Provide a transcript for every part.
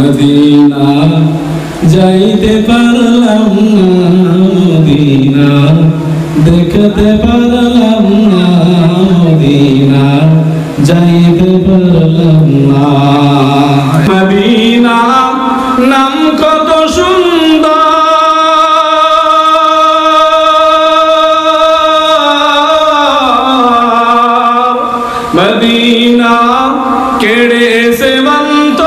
Medina যাইতে পারলাম না, মদিনা দেখতে পারলাম না, মদিনা যাইতে পারলাম না। মদিনা নাম কত সুন্দর, মদিনা কেড়ে সে বন্ত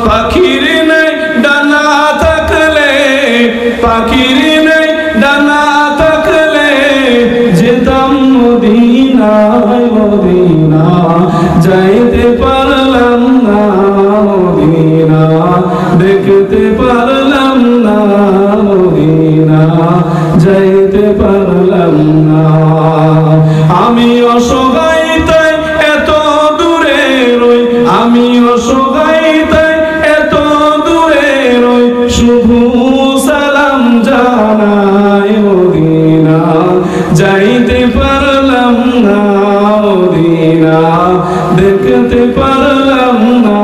পাখির নেই ডানা থাকলে, পাখির নেই ডানা থাকলে যেতাম মদিনায়, মদিনা যাইতে পারলাম না, মদিনা দেখতে পারলাম না, মদিনা যাইতে পারলাম না। আমি অসহায় তাই এত দূরে রই, আমি অসহায় তাই এত দূরে রই, শুধু সালাম জানাই, মদিনা যাইতে পারলাম না, মদিনা দেখতে পারলাম না,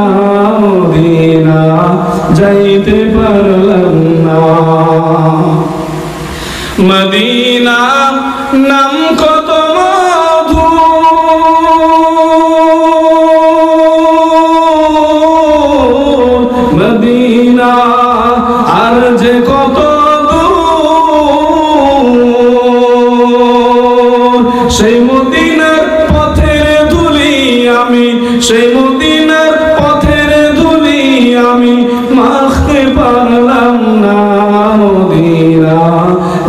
মদিনা যাইতে পারলাম না। মদিনা নাম কত মধু, মদিনা আর যে কত দূর, সেই মদিনার পথের ধুলি আমি, সেই মদিনার পথের ধুলি আমি মাখতে পারলাম না, মদিনা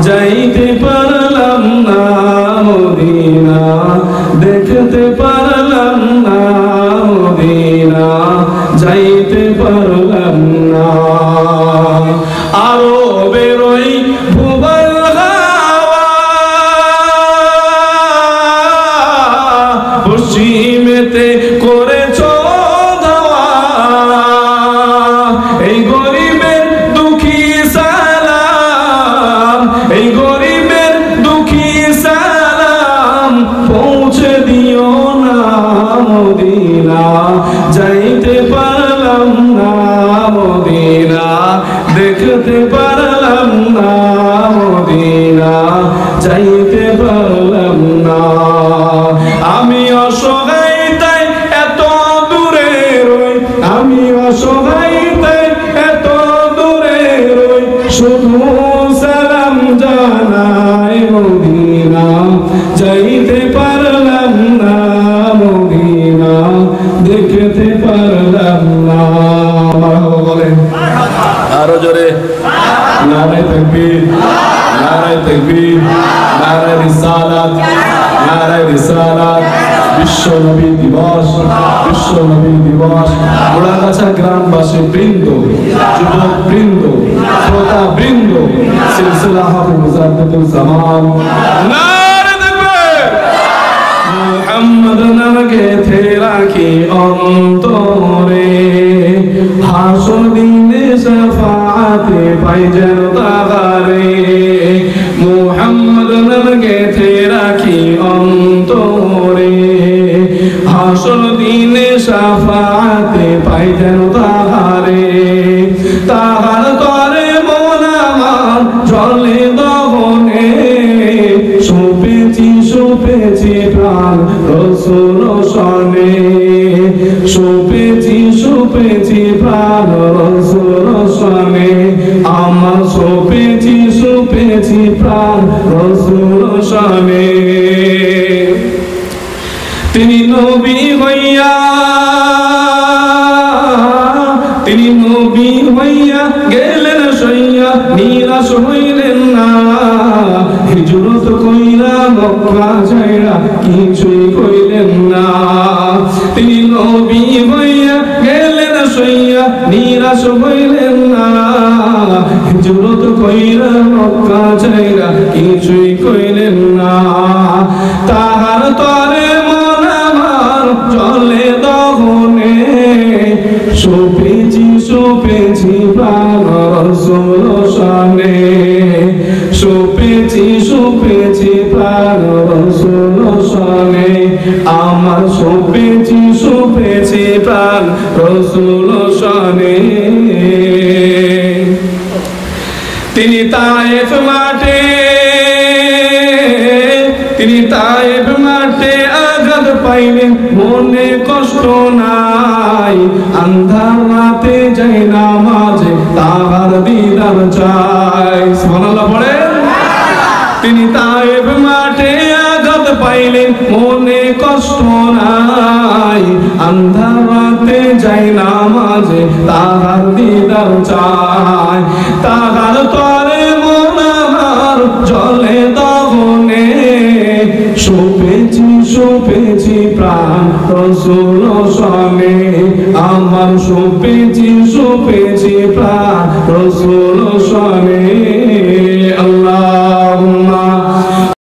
যাইতে পারলাম না, মদিনা দেখতে পারলাম না, মদিনা যাইতে পারলাম না। আরো বেরোই ভুবন হাওয়া, পশ্চিমেতে করেছ ধাওয়া, এই গরিবের দুঃখী সালাম, এই গরিবের দুঃখী সালাম পৌঁছে দিও না, মদিনা যাইতে পারলাম না, মদিনা দেখতে পারলাম না, মদিনা যাইতে পারলাম না। আমি অসহায় তাই এত দূরে রই, আমি অসহায় তাই এত দূরে রই, শুধু সালাম জানাই, মদিনা যাইতে পারলাম না, মদিনা দেখতে পারলাম না। বলেন আরো জোরে, নারে তাকবীর, নারে তাকবীর, নারে রিসালাত, নারে রিসালাত। বিশ্ব নবী দিবস, বিশ্ব নবী দিবস। গোড়াগাছা গ্রামবাসী বৃন্দ, যুবক বৃন্দ, শ্রোতা বৃন্দ, সিলসিলা হাফেজ মুজাদ্দিদুল জামান, নারে তাকবীর। মুহাম্মদ নামকে থে রাখি অন্তরে, হাসর দিনে শাফাআতে পাই যেন তারে। মুহাম্মদ নামকে থে রাখি অন্তরে, হাসর দিনে শাফাআতে পাই যেন তারে। তাহার তরে মন আমার জলে দহনে, শুপেছি শুপেছি প্রাণ রসুল সনে, শুপেছি শুপেছি প্রাণ রসুল সনে, আমার শুপেছি শুপেছি প্রাণ রসুল সনে। তিনি নবী হইয়া, তিনি নবী হইয়া গেলেন সইয়া, নিরাশ হইলেন না, হিজরত কইরা মক্কা ছাইরা কিছুই কইলেন না। তিনি নবী হইয়া গেলেন সইয়া, নিরাশ হইলেন না, হিজরত কইরা মক্কা ছাইরা কিছুই কইলেন না। তাহার তরে মন আমার জলে দহনে, শুপেছি শুপেছি প্রাণ রসুল সনে, শুপেছি শুপেছি প্রাণ রসুল সনে, আমার শুপেছি রসুল শানে। তিনি তায়েফ মাঠে আঘাত পাইলেন, মনে কষ্ট নাই, আন্ধার রাতে যাই নামাজে তাহার দিদার চাই। সুবহানাল্লাহ পড়েন। তিনি তায়েফ মাঠে আঘাত পাইলেন, মনে কষ্ট নাই, আন্ধার রাতে যাই নামাজে তাহার দিদার চাই। তাহার তরে মন আমার জলে দহনে, সুপেছি প্রাণ রসুল শানে। আমার সুপেছি প্রাণ রসুল